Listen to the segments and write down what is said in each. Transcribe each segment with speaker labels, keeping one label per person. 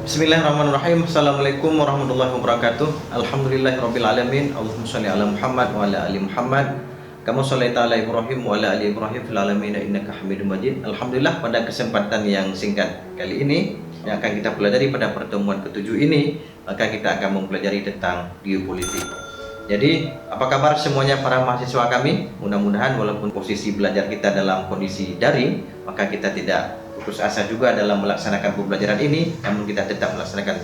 Speaker 1: Bismillahirrahmanirrahim. Assalamualaikum warahmatullahi wabarakatuh. Alhamdulillahirabbil alamin. Allahumma shalli ala Muhammad wa ala ali Muhammad. Kama shallaita ala Ibrahim wa ala ali Ibrahim fil alamin innaka Hamidum Majid. Alhamdulillah, pada kesempatan yang singkat kali ini yang akan kita pelajari pada pertemuan ke-7 ini, maka kita akan mempelajari tentang geopolitik. Jadi, apa kabar semuanya para mahasiswa kami? Mudah-mudahan walaupun posisi belajar kita dalam kondisi daring, maka kita tidak putus asa juga dalam melaksanakan pembelajaran ini, namun kita tetap melaksanakan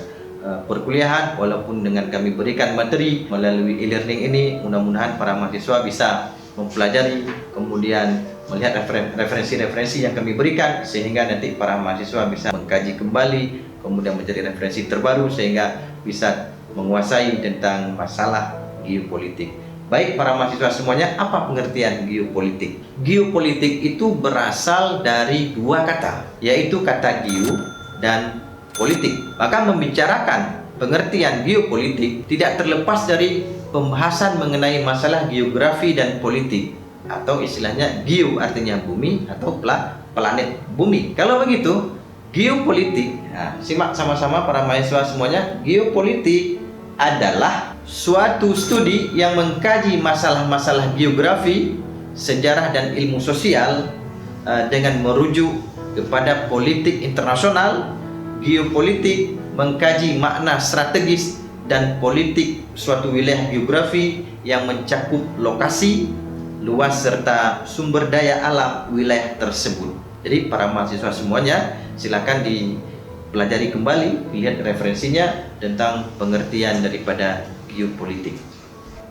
Speaker 1: perkuliahan walaupun dengan kami berikan materi melalui e-learning ini. Mudah-mudahan para mahasiswa bisa mempelajari, kemudian melihat referensi-referensi yang kami berikan, sehingga nanti para mahasiswa bisa mengkaji kembali, kemudian mencari referensi terbaru sehingga bisa menguasai tentang masalah geopolitik. Baik para mahasiswa semuanya, apa pengertian geopolitik? Geopolitik itu berasal dari dua kata, yaitu kata geo dan politik. Maka membicarakan pengertian geopolitik tidak terlepas dari pembahasan mengenai masalah geografi dan politik, atau istilahnya geo artinya bumi atau planet bumi. Kalau begitu, geopolitik, simak sama-sama para mahasiswa semuanya. Geopolitik adalah suatu studi yang mengkaji masalah-masalah geografi, sejarah dan ilmu sosial dengan merujuk kepada politik internasional. Geopolitik mengkaji makna strategis dan politik suatu wilayah geografi yang mencakup lokasi, luas serta sumber daya alam wilayah tersebut. Jadi para mahasiswa semuanya silakan dipelajari kembali, lihat referensinya tentang pengertian daripada geopolitik.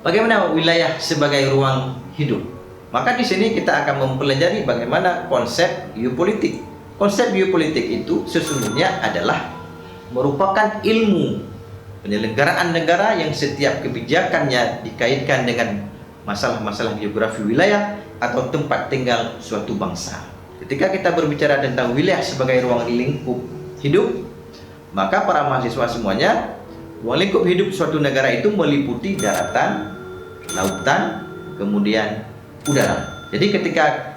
Speaker 1: Bagaimana wilayah sebagai ruang hidup? Maka di sini kita akan mempelajari bagaimana konsep geopolitik. Konsep geopolitik itu sesungguhnya adalah merupakan ilmu penyelenggaraan negara yang setiap kebijakannya dikaitkan dengan masalah-masalah geografi wilayah atau tempat tinggal suatu bangsa. Ketika kita berbicara tentang wilayah sebagai ruang lingkup hidup, maka para mahasiswa semuanya, ruang lingkup hidup suatu negara itu meliputi daratan, lautan, kemudian udara. Jadi ketika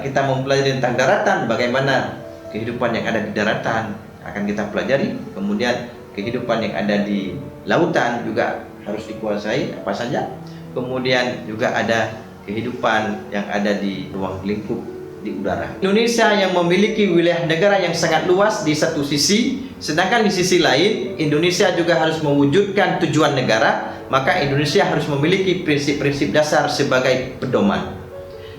Speaker 1: kita mempelajari tentang daratan, bagaimana kehidupan yang ada di daratan akan kita pelajari. Kemudian kehidupan yang ada di lautan juga harus dikuasai apa saja. Kemudian juga ada kehidupan yang ada di ruang lingkup di udara. Indonesia yang memiliki wilayah negara yang sangat luas di satu sisi, sedangkan di sisi lain Indonesia juga harus mewujudkan tujuan negara, maka Indonesia harus memiliki prinsip-prinsip dasar sebagai pedoman.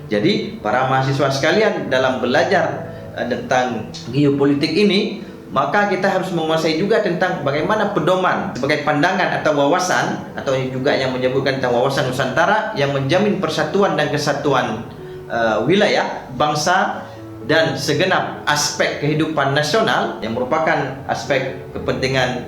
Speaker 1: Jadi para mahasiswa sekalian, dalam belajar tentang geopolitik ini, maka kita harus menguasai juga tentang bagaimana pedoman sebagai pandangan atau wawasan, atau juga yang menyebutkan tentang wawasan Nusantara yang menjamin persatuan dan kesatuan wilayah, bangsa, dan segenap aspek kehidupan nasional yang merupakan aspek kepentingan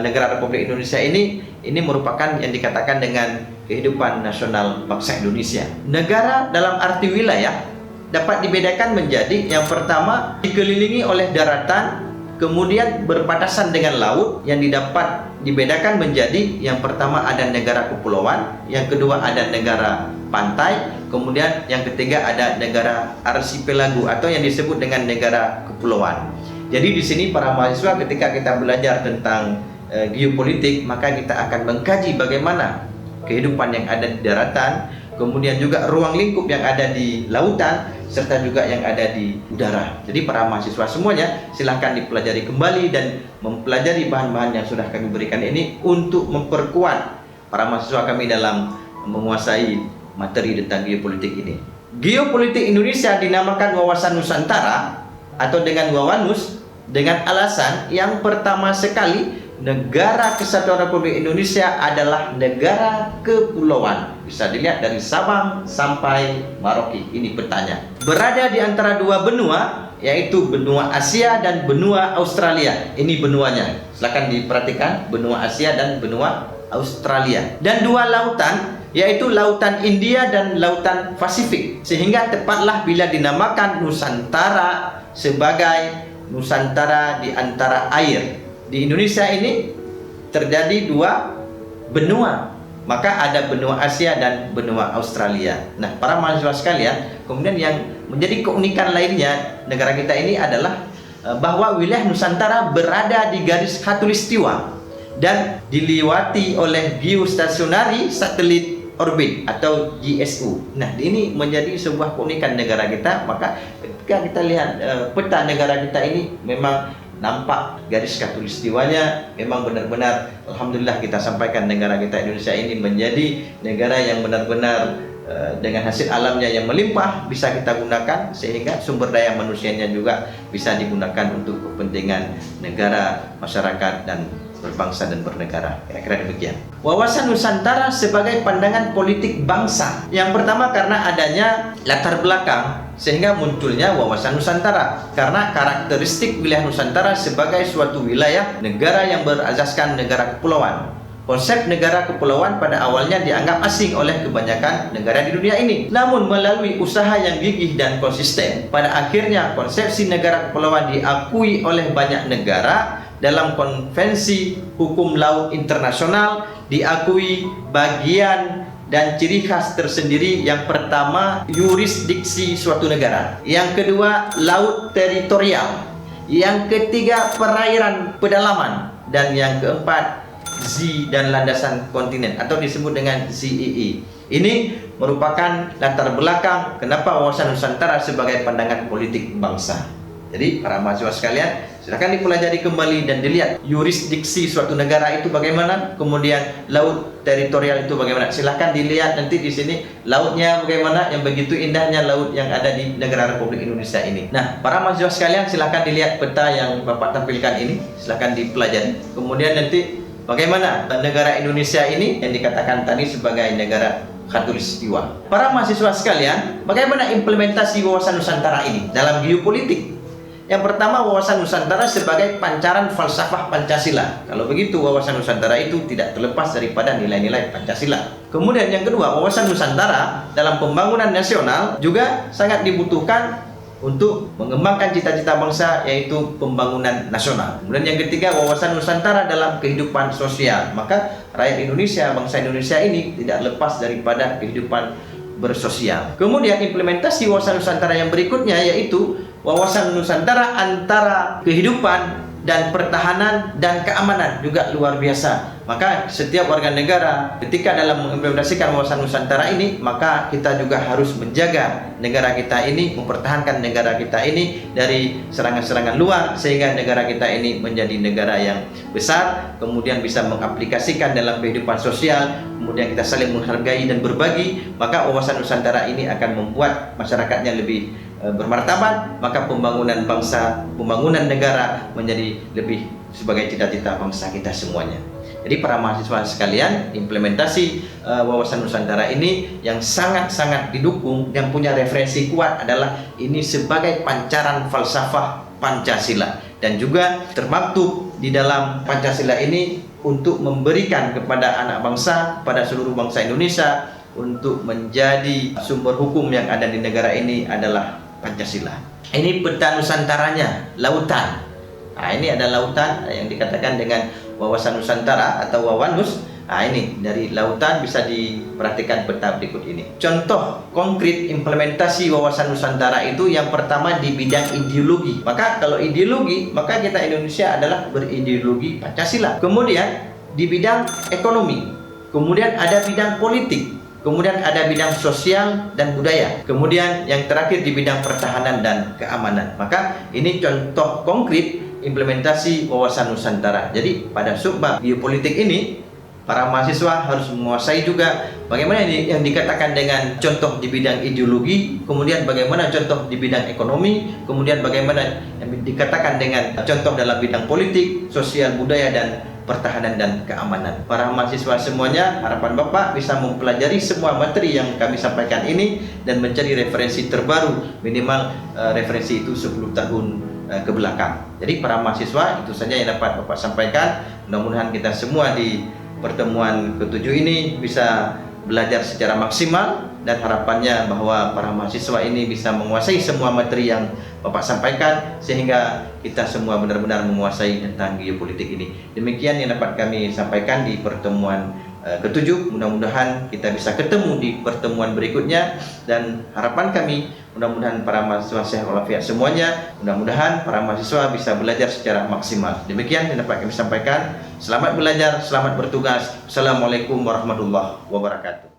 Speaker 1: negara Republik Indonesia ini merupakan yang dikatakan dengan kehidupan nasional bangsa Indonesia. Negara dalam arti wilayah dapat dibedakan menjadi, yang pertama, dikelilingi oleh daratan, kemudian berbatasan dengan laut. Yang didapat dibedakan menjadi, yang pertama ada negara kepulauan, yang kedua ada negara pantai, kemudian yang ketiga ada negara arsipelago atau yang disebut dengan negara kepulauan. Jadi di sini para mahasiswa, ketika kita belajar tentang geopolitik, maka kita akan mengkaji bagaimana kehidupan yang ada di daratan, kemudian juga ruang lingkup yang ada di lautan, serta juga yang ada di udara. Jadi para mahasiswa semuanya silahkan dipelajari kembali dan mempelajari bahan-bahan yang sudah kami berikan ini untuk memperkuat para mahasiswa kami dalam menguasai materi tentang geopolitik ini. Geopolitik Indonesia dinamakan wawasan Nusantara atau dengan Wawanus dengan alasan yang pertama sekali, negara kesatuan Republik Indonesia adalah negara kepulauan. Bisa dilihat dari Sabang sampai Merauke. Ini petanya. Berada di antara dua benua, yaitu benua Asia dan benua Australia. Ini benuanya. Silakan diperhatikan, benua Asia dan benua Australia. Dan dua lautan, yaitu lautan India dan lautan Pasifik. Sehingga tepatlah bila dinamakan Nusantara sebagai Nusantara di antara air. Di Indonesia ini terjadi dua benua, maka ada benua Asia dan benua Australia. Nah, para mahasiswa sekalian, kemudian yang menjadi keunikan lainnya negara kita ini adalah bahwa wilayah Nusantara berada di garis khatulistiwa dan diliwati oleh geostationary satellite orbit atau GSO. Nah, ini menjadi sebuah keunikan negara kita. Maka ketika kita lihat peta negara kita ini, memang nampak garis khatulistiwanya. Memang benar-benar alhamdulillah kita sampaikan negara kita Indonesia ini menjadi negara yang benar-benar dengan hasil alamnya yang melimpah bisa kita gunakan, sehingga sumber daya manusianya juga bisa digunakan untuk kepentingan negara, masyarakat, dan berbangsa dan bernegara. Kira-kira demikian. Wawasan Nusantara sebagai pandangan politik bangsa. Yang pertama, karena adanya latar belakang sehingga munculnya wawasan Nusantara, karena karakteristik wilayah Nusantara sebagai suatu wilayah negara yang berasaskan negara kepulauan. Konsep negara kepulauan pada awalnya dianggap asing oleh kebanyakan negara di dunia ini. Namun melalui usaha yang gigih dan konsisten, pada akhirnya konsepsi negara kepulauan diakui oleh banyak negara dalam konvensi hukum laut internasional, diakui bagian dan ciri khas tersendiri. Yang pertama, yurisdiksi suatu negara. Yang kedua, laut teritorial. Yang ketiga, perairan pedalaman. Dan yang keempat, Z dan landasan kontinen atau disebut dengan ZEE. Ini merupakan latar belakang kenapa wawasan Nusantara sebagai pandangan politik bangsa. Jadi para mahasiswa sekalian, silakan dipelajari kembali dan dilihat yurisdiksi suatu negara itu bagaimana, kemudian laut teritorial itu bagaimana. Silakan dilihat nanti di sini lautnya bagaimana, yang begitu indahnya laut yang ada di negara Republik Indonesia ini. Nah, para mahasiswa sekalian, silakan dilihat peta yang Bapak tampilkan ini, silakan dipelajari. Kemudian nanti bagaimana negara Indonesia ini yang dikatakan tadi sebagai negara khatulistiwa. Para mahasiswa sekalian, bagaimana implementasi wawasan Nusantara ini dalam geopolitik? Yang pertama, wawasan Nusantara sebagai pancaran falsafah Pancasila. Kalau begitu, wawasan Nusantara itu tidak terlepas daripada nilai-nilai Pancasila. Kemudian yang kedua, wawasan Nusantara dalam pembangunan nasional juga sangat dibutuhkan untuk mengembangkan cita-cita bangsa, yaitu pembangunan nasional. Kemudian yang ketiga, wawasan Nusantara dalam kehidupan sosial. Maka rakyat Indonesia, bangsa Indonesia ini tidak lepas daripada kehidupan bersosial. Kemudian implementasi wawasan Nusantara yang berikutnya, yaitu wawasan Nusantara antara kehidupan dan pertahanan dan keamanan juga luar biasa. Maka setiap warga negara ketika dalam mengimplementasikan wawasan Nusantara ini, maka kita juga harus menjaga negara kita ini, mempertahankan negara kita ini dari serangan-serangan luar, sehingga negara kita ini menjadi negara yang besar, kemudian bisa mengaplikasikan dalam kehidupan sosial, kemudian kita saling menghargai dan berbagi. Maka wawasan Nusantara ini akan membuat masyarakatnya lebih bermartabat, maka pembangunan bangsa, pembangunan negara menjadi lebih sebagai cita-cita bangsa kita semuanya. Jadi para mahasiswa sekalian, implementasi wawasan Nusantara ini yang sangat-sangat didukung, yang punya referensi kuat adalah ini sebagai pancaran falsafah Pancasila, dan juga termaktub di dalam Pancasila ini untuk memberikan kepada anak bangsa, pada seluruh bangsa Indonesia, untuk menjadi sumber hukum yang ada di negara ini adalah Pancasila. Ini peta Nusantaranya, lautan. Nah, ini ada lautan yang dikatakan dengan wawasan Nusantara atau Wawanus. Nah, ini dari lautan bisa diperhatikan peta berikut ini. Contoh konkret implementasi wawasan Nusantara itu, yang pertama di bidang ideologi. Maka kalau ideologi, maka kita Indonesia adalah berideologi Pancasila. Kemudian di bidang ekonomi, kemudian ada bidang politik, kemudian ada bidang sosial dan budaya, kemudian yang terakhir di bidang pertahanan dan keamanan. Maka ini contoh konkret implementasi wawasan Nusantara. Jadi pada subbab geopolitik ini, para mahasiswa harus menguasai juga bagaimana yang dikatakan dengan contoh di bidang ideologi, kemudian bagaimana contoh di bidang ekonomi, kemudian bagaimana yang dikatakan dengan contoh dalam bidang politik, sosial, budaya, dan pertahanan dan keamanan. Para mahasiswa semuanya, harapan Bapak bisa mempelajari semua materi yang kami sampaikan ini dan mencari referensi terbaru, minimal referensi itu 10 tahun ke belakang. Jadi para mahasiswa, itu saja yang dapat Bapak sampaikan. Mudah-mudahan kita semua di pertemuan ke-7 ini bisa belajar secara maksimal, dan harapannya bahwa para mahasiswa ini bisa menguasai semua materi yang Bapak sampaikan, sehingga kita semua benar-benar menguasai tentang geopolitik ini. Demikian yang dapat kami sampaikan di pertemuan ketujuh. Mudah-mudahan kita bisa ketemu di pertemuan berikutnya, dan harapan kami mudah-mudahan para mahasiswa sehat walafiat semuanya, mudah-mudahan para mahasiswa bisa belajar secara maksimal. Demikian yang dapat kami sampaikan. Selamat belajar, selamat bertugas. Assalamualaikum warahmatullahi wabarakatuh.